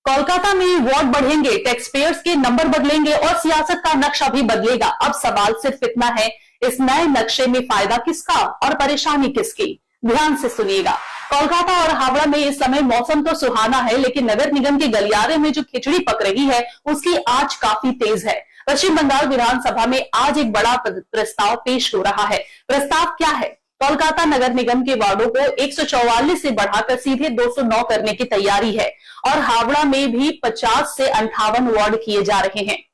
कोलकाता में वार्ड बढ़ेंगे, tax payers के नंबर बदलेंगे और सियासत का नक्शा भी बदलेगा। अब सवाल सिर्फ इतना है, इस नए नक्शे में फायदा किसका और परेशानी किसकी? ध्यान से सुनिएगा। कोलकाता और हावड़ा में इस समय मौसम तो सुहाना है, लेकिन नगर निगम के गलियारे में जो खिचड़ी पक रही है उसकी आंच काफी तेज है। पश्चिम बंगाल विधानसभा में आज एक बड़ा प्रस्ताव पेश हो रहा है। प्रस्ताव क्या है? कोलकाता नगर निगम के वार्डों को 144 से बढ़ाकर सीधे 209 करने की तैयारी है और हावड़ा में भी 50 से 58 वार्ड किए जा रहे हैं।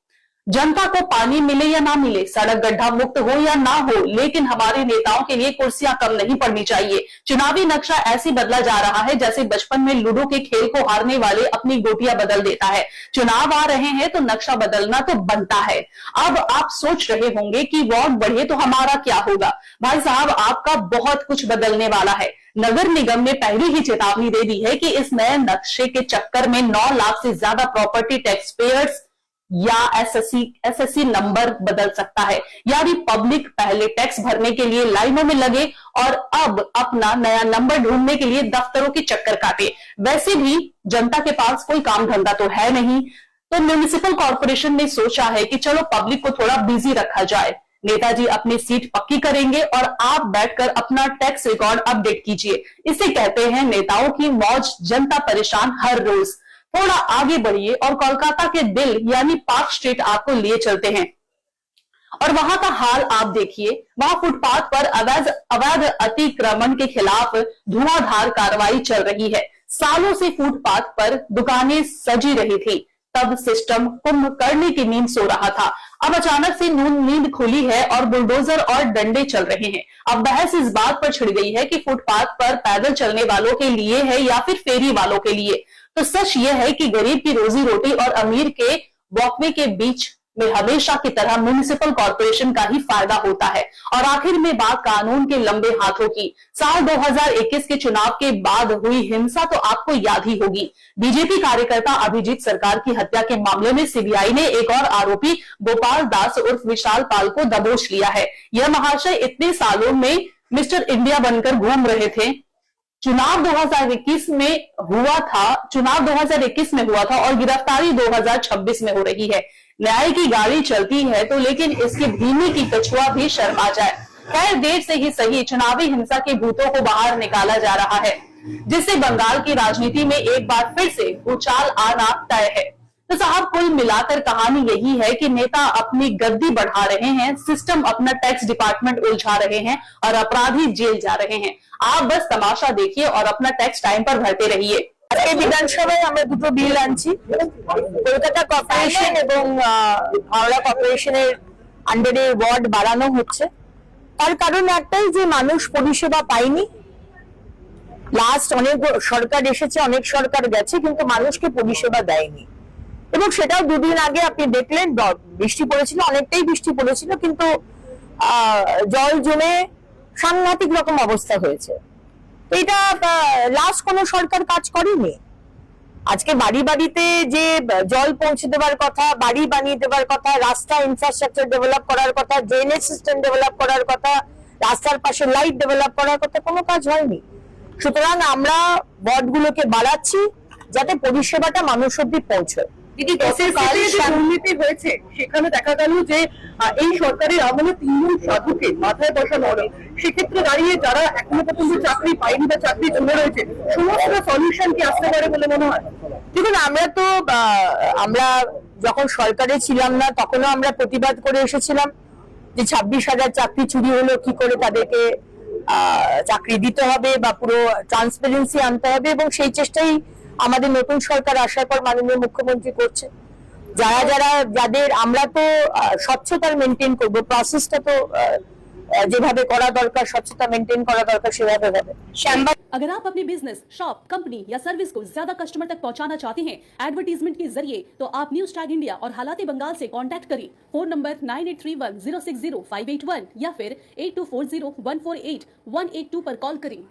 जनता को पानी मिले या ना मिले, सड़क गड्ढा मुक्त हो या ना हो, लेकिन हमारे नेताओं के लिए कुर्सियां कम नहीं पड़नी चाहिए। चुनावी नक्शा ऐसे बदला जा रहा है जैसे बचपन में लूडो के खेल को हारने वाले अपनी गोटियां बदल देता है। चुनाव आ रहे हैं तो नक्शा बदलना तो बनता है। अब आप सोच रहे होंगे कि वार्ड बढ़े तो हमारा क्या होगा? भाई साहब, आपका बहुत कुछ बदलने वाला है। नगर निगम ने पहले ही चेतावनी दे दी है कि इस नए नक्शे के चक्कर में 9 लाख से ज्यादा प्रॉपर्टी टैक्स पेयर्स या एसएससी नंबर बदल सकता है। यानी पब्लिक पहले टैक्स भरने के लिए लाइनों में लगे और अब अपना नया नंबर ढूंढने के लिए दफ्तरों के चक्कर काटे। वैसे भी जनता के पास कोई काम धंधा तो है नहीं, तो म्युनिसिपल कॉर्पोरेशन ने सोचा है कि चलो पब्लिक को थोड़ा बिजी रखा जाए। नेताजी अपनी सीट पक्की करेंगे और आप बैठकर अपना टैक्स रिकॉर्ड अपडेट कीजिए। इसे कहते हैं नेताओं की मौज, जनता परेशान हर रोज। थोड़ा आगे बढ़िए और कोलकाता के दिल यानी पार्क स्ट्रीट आपको लिए चलते हैं और वहां का हाल आप देखिए। वहां फुटपाथ पर अवैध अतिक्रमण के खिलाफ धुआंधार कार्रवाई चल रही है। सालों से फुटपाथ पर दुकानें सजी रही थी, तब सिस्टम कुंभकर्णी की नींद सो रहा था। अब अचानक से नींद खुली है और बुलडोजर और डंडे चल रहे हैं। अब बहस इस बात पर छिड़ गई है कि फुटपाथ पर पैदल चलने वालों के लिए है या फिर फेरी वालों के लिए। तो सच यह है कि गरीब की रोजी रोटी और अमीर के वॉकवे के बीच में हमेशा की तरह म्युनिसिपल कॉर्पोरेशन का ही फायदा होता है। और आखिर में बात कानून के लंबे हाथों की। साल 2021 के चुनाव के बाद हुई हिंसा तो आपको याद ही होगी। बीजेपी कार्यकर्ता अभिजीत सरकार की हत्या के मामले में सीबीआई ने एक और आरोपी गोपाल दास उर्फ विशाल पाल को दबोच लिया है। यह महाशय इतने सालों में मिस्टर इंडिया बनकर घूम रहे थे। चुनाव 2021 में हुआ था और गिरफ्तारी 2026 में हो रही है। न्याय की गाड़ी चलती है तो लेकिन इसके धीमे की कछुआ भी शर्मा जाए। खैर, देर से ही सही, चुनावी हिंसा के भूतों को बाहर निकाला जा रहा है, जिससे बंगाल की राजनीति में एक बार फिर से उछाल आना तय है। तो साहब, कुल मिलाकर कहानी यही है कि नेता अपनी गद्दी बढ़ा रहे हैं, सिस्टम अपना टैक्स डिपार्टमेंट उलझा रहे हैं और अपराधी जेल जा रहे हैं। आप बस तमाशा देखिए और अपना टैक्स टाइम पर भरते रहिए। বিধানসভায় আমরা দুটো বিল আনছি। কলকাতা কর্পোরেশন এবং হাওড়া কর্পোরেশনের আন্ডারে ওয়ার্ড বাড়ানো হচ্ছে। তার কারণ একটাই যে মানুষ পরিষেবা পায়নি। লাস্ট অনেক সরকার এসেছে, অনেক সরকার গেছে, কিন্তু মানুষকে পরিষেবা দেয়নি। এবং সেটাও দুদিন আগে আপনি দেখলেন, বৃষ্টি পড়েছিল, অনেকটাই বৃষ্টি পড়েছিল, কিন্তু জল জমে সাংঘাতিক রকম অবস্থা হয়েছে। এটা লাস্ট কোন সরকার কাজ করেনি। আজকে বাড়ি বাড়িতে যে জল পৌঁছে দেওয়ার কথা, বাড়ি বানিয়ে দেওয়ার কথা, রাস্তা ইনফ্রাস্ট্রাকচার ডেভেলপ করার কথা, ড্রেনেজ সিস্টেম ডেভেলপ করার কথা, রাস্তার পাশে লাইট ডেভেলপ করার কথা, কোনো কাজ হয়নি। সুতরাং আমরা ওয়ার্ডগুলোকে বাড়াচ্ছি যাতে পরিষেবাটা মানুষ অব্দি পৌঁছয়। দিদি, দুর্নীতি হয়েছে, সেখানে দেখা গেল যে এই সরকারের আমলে 3 জন সাধুকে মাথায় বসানো হলো। সেক্ষেত্রে দাঁড়িয়ে যারা এখনো পর্যন্ত চাকরি পায়নি বা চাকরি চলে রয়েছে, সমস্ত সলিউশন কি আসতে পারে বলে মনে হয়? দেখুন, আমরা যখন সরকারে ছিলাম না তখনও আমরা প্রতিবাদ করে এসেছিলাম যে 26,000 চাকরি চুরি হলো, কি করে তাদেরকে চাকরি দিতে হবে বা পুরো ট্রান্সপারেন্সি আনতে হবে, এবং সেই চেষ্টাই আমাদের নতুন সরকার আসার পর মাননীয় মুখ্যমন্ত্রী করছে। যাদের আমরা তো স্বচ্ছতা মেনটেন করবো, প্রসেসটা তো যেভাবে করা দরকার, স্বচ্ছতা মেনটেন করা দরকার, সেভাবে হবে। अगर आप अपने बिजनेस, शॉप, कंपनी या सर्विस को ज्यादा कस्टमर तक पहुंचाना चाहते हैं एडवर्टीजमेंट के जरिए, तो आप न्यूज टैग इंडिया और हालाती बंगाल से कांटेक्ट करें। फोन नंबर 9831 060 581 या फिर 8240 148 182 पर कॉल करें।